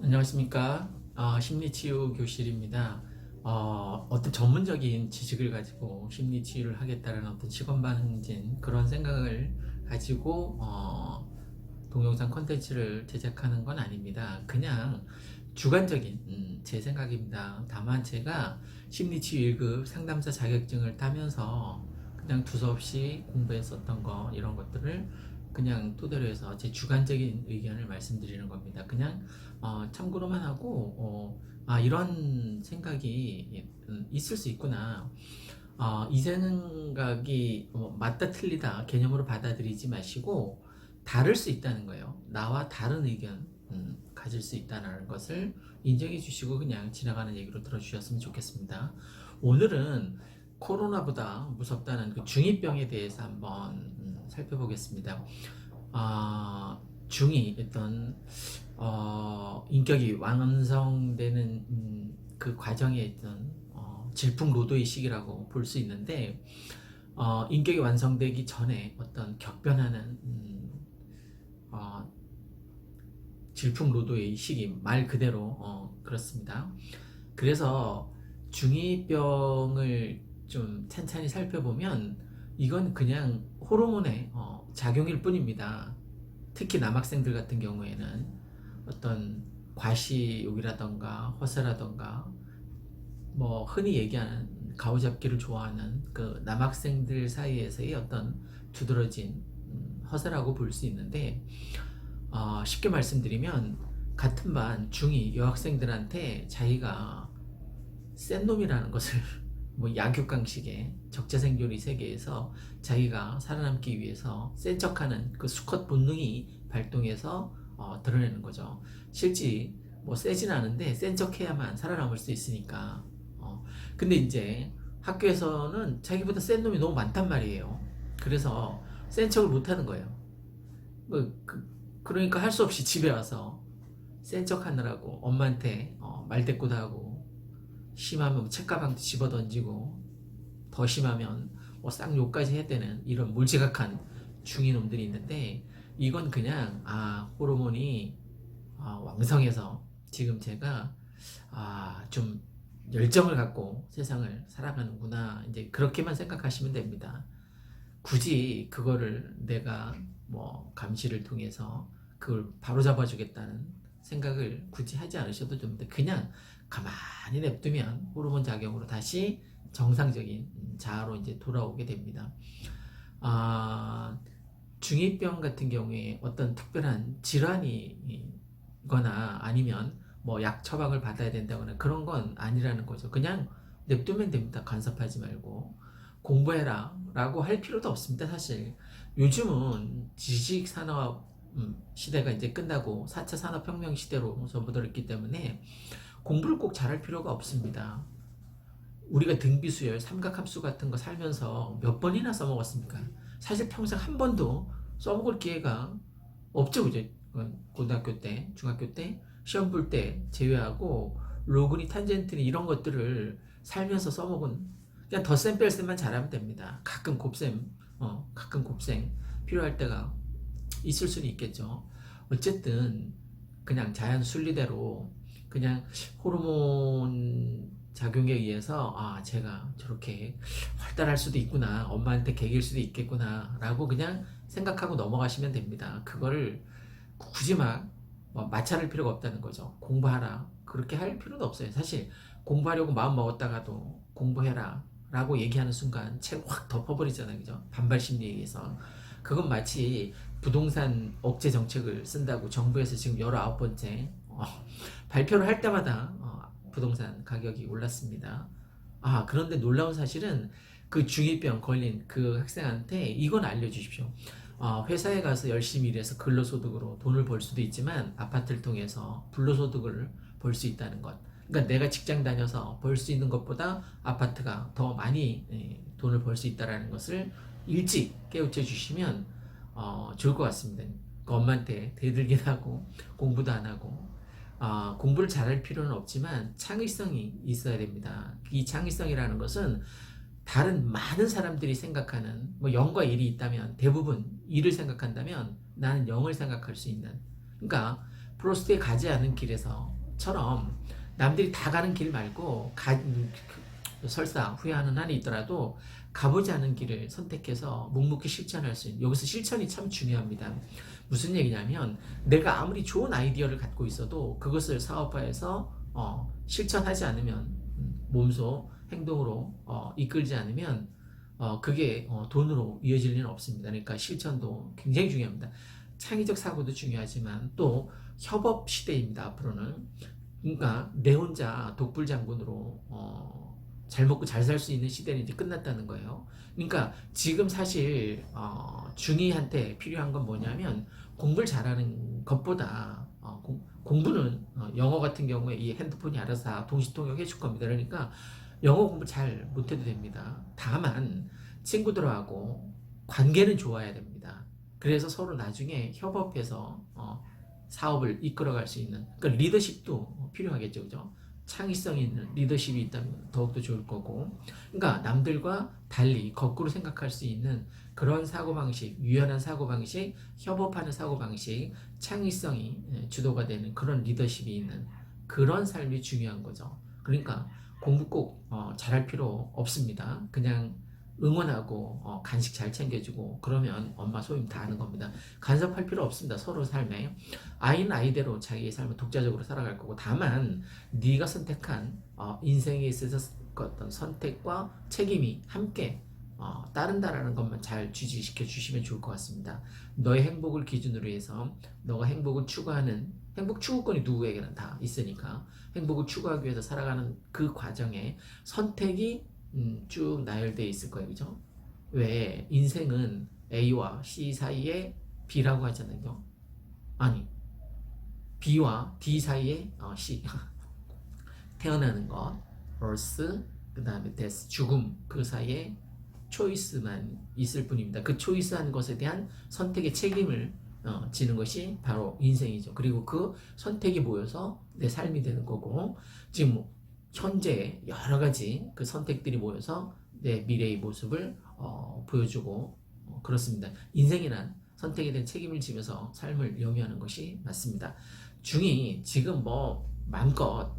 안녕하십니까. 심리치유 교실입니다. 어떤 전문적인 지식을 가지고 심리치유를 하겠다는 어떤 시건방진 그런 생각을 가지고 동영상 콘텐츠를 제작하는 건 아닙니다. 그냥 주관적인 제 생각입니다. 다만 제가 심리치유 1급 상담사 자격증을 따면서 그냥 두서없이 공부했었던 거 이런 것들을 그냥 토대로 해서 제 주관적인 의견을 말씀드리는 겁니다. 그냥 참고로만 하고 이런 생각이 있을 수 있구나. 이 생각이 맞다 틀리다 개념으로 받아들이지 마시고 다를 수 있다는 거예요. 나와 다른 의견 가질 수 있다는 것을 인정해 주시고 그냥 지나가는 얘기로 들어주셨으면 좋겠습니다. 오늘은 코로나보다 무섭다는 그 중2병에 대해서 한번 살펴보겠습니다. 중2 어떤 인격이 완성되는 그 과정에 있던 질풍노도의 시기라고 볼 수 있는데 인격이 완성되기 전에 어떤 격변하는 질풍노도의 시기 말 그대로 그렇습니다. 그래서 중2병을 좀 찬찬히 살펴보면 이건 그냥 호르몬의 작용일 뿐입니다. 특히 남학생들 같은 경우에는 어떤 과시욕이라던가 허세라던가 뭐 흔히 얘기하는 가오잡기를 좋아하는 그 남학생들 사이에서의 어떤 두드러진 허세라고 볼 수 있는데 쉽게 말씀드리면 같은 반 중2 여학생들한테 자기가 센 놈이라는 것을 뭐 약육강식의 적자생존의 세계에서 자기가 살아남기 위해서 센 척하는 그 수컷 본능이 발동해서 드러내는 거죠. 실제 뭐 세진 않은데 센 척해야만 살아남을 수 있으니까. 근데 이제 학교에서는 자기보다 센 놈이 너무 많단 말이에요. 그래서 센 척을 못 하는 거예요. 그러니까 할 수 없이 집에 와서 센 척 하느라고 엄마한테 말대꾸도 하고 심하면 책가방도 집어 던지고 더 심하면 뭐 쌍욕까지 해야 되는 이런 몰지각한 중이놈들이 있는데 이건 그냥 호르몬이 왕성해서 지금 제가 좀 열정을 갖고 세상을 살아가는구나 이제 그렇게만 생각하시면 됩니다. 굳이 그거를 내가 뭐 감시를 통해서 그걸 바로잡아 주겠다는 생각을 굳이 하지 않으셔도 됩니다. 그냥 가만히 냅두면 호르몬 작용으로 다시 정상적인 자아로 이제 돌아오게 됩니다. 중2병 같은 경우에 어떤 특별한 질환이거나 아니면 뭐 약 처방을 받아야 된다거나 그런 건 아니라는 거죠. 그냥 냅두면 됩니다. 간섭하지 말고. 공부해라 라고 할 필요도 없습니다. 사실 요즘은 지식산업 시대가 이제 끝나고 4차 산업혁명 시대로 접어들었기 때문에 공부를 꼭 잘할 필요가 없습니다. 우리가 등비수열, 삼각함수 같은 거 살면서 몇 번이나 써먹었습니까? 사실 평생 한 번도 써먹을 기회가 없죠, 그죠? 고등학교 때, 중학교 때, 시험 볼 때 제외하고 로그니, 탄젠트니 이런 것들을 살면서 써먹은 그냥 덧셈 뺄셈만 잘하면 됩니다. 가끔 곱셈 필요할 때가 있을 수는 있겠죠. 어쨌든 그냥 자연 순리대로 그냥 호르몬 작용에 의해서 제가 저렇게 활달할 수도 있구나 엄마한테 개길 수도 있겠구나 라고 그냥 생각하고 넘어가시면 됩니다. 그거를 굳이 뭐 마찰할 필요가 없다는 거죠. 공부하라 그렇게 할 필요도 없어요. 사실 공부하려고 마음 먹었다가도 공부해라 라고 얘기하는 순간 책 확 덮어버리잖아요. 그죠? 반발 심리에 의해서 그건 마치 부동산 억제 정책을 쓴다고 정부에서 지금 19번째 발표를 할 때마다 부동산 가격이 올랐습니다. 그런데 놀라운 사실은 그 중2병 걸린 그 학생한테 이건 알려주십시오. 회사에 가서 열심히 일해서 근로소득으로 돈을 벌 수도 있지만 아파트를 통해서 불로소득을 벌 수 있다는 것. 그러니까 내가 직장 다녀서 벌 수 있는 것보다 아파트가 더 많이 돈을 벌 수 있다는 것을 일찍 깨우쳐 주시면 좋을 것 같습니다. 그러니까 엄마한테 대들긴 하고 공부도 안 하고 공부를 잘할 필요는 없지만 창의성이 있어야 됩니다. 이 창의성이라는 것은 다른 많은 사람들이 생각하는 뭐 0과 1이 있다면 대부분 1을 생각한다면 나는 0을 생각할 수 있는 그러니까 프로스트에 가지 않은 길에서처럼 남들이 다 가는 길 말고 설사 후회하는 한이 있더라도 가보지 않은 길을 선택해서 묵묵히 실천할 수 있는, 여기서 실천이 참 중요합니다. 무슨 얘기냐면 내가 아무리 좋은 아이디어를 갖고 있어도 그것을 사업화해서 실천하지 않으면, 몸소 행동으로 이끌지 않으면 그게 돈으로 이어질 리는 없습니다. 그러니까 실천도 굉장히 중요합니다. 창의적 사고도 중요하지만 또 협업 시대입니다. 앞으로는. 그러니까 내 혼자 독불장군으로 잘 먹고 잘 살 수 있는 시대는 이제 끝났다는 거예요. 그러니까 지금 사실 중이한테 필요한 건 뭐냐면 공부를 잘하는 것보다 공부는 영어 같은 경우에 이 핸드폰이 알아서 다 동시통역 해줄 겁니다. 그러니까 영어 공부 잘 못해도 됩니다. 다만 친구들하고 관계는 좋아야 됩니다. 그래서 서로 나중에 협업해서 사업을 이끌어갈 수 있는, 그러니까 리더십도 필요하겠죠, 그죠? 창의성 있는 리더십이 있다면 더욱더 좋을 거고, 그러니까 남들과 달리 거꾸로 생각할 수 있는 그런 사고방식, 유연한 사고방식, 협업하는 사고방식, 창의성이 주도가 되는 그런 리더십이 있는 그런 삶이 중요한 거죠. 그러니까 공부 꼭 잘할 필요 없습니다. 그냥 응원하고 간식 잘 챙겨주고 그러면 엄마 소임 다 하는 겁니다. 간섭할 필요 없습니다. 서로 삶에. 아이는 아이대로 자기의 삶을 독자적으로 살아갈 거고, 다만 네가 선택한 인생에 있어서 어떤 선택과 책임이 함께 따른다라는 것만 잘 주지시켜 주시면 좋을 것 같습니다. 너의 행복을 기준으로 해서 너가 행복을 추구하는, 행복 추구권이 누구에게나 다 있으니까 행복을 추구하기 위해서 살아가는 그 과정에 선택이 쭉 나열되어 있을 거예요. 그죠? 왜 인생은 A와 C 사이에 B라고 하잖아요. 아니, B와 D 사이에 C. 태어나는 것, birth, 그 다음에 death, 죽음, 그 사이에 초이스만 있을 뿐입니다. 그 초이스한 것에 대한 선택의 책임을 지는 것이 바로 인생이죠. 그리고 그 선택이 모여서 내 삶이 되는 거고, 지금 현재 여러 가지 그 선택들이 모여서 내 미래의 모습을 보여주고 그렇습니다. 인생이란 선택에 대한 책임을 지면서 삶을 영위하는 것이 맞습니다. 중이 지금 뭐 마음껏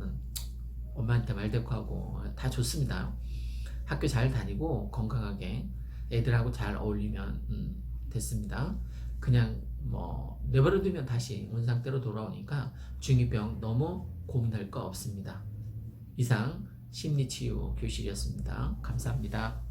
엄마한테 말대꾸하고 다 좋습니다. 학교 잘 다니고 건강하게 애들하고 잘 어울리면 됐습니다. 그냥 뭐 내버려두면 다시 원상태로 돌아오니까 중2병 너무 고민할 거 없습니다. 이상 심리치유 교실이었습니다. 감사합니다.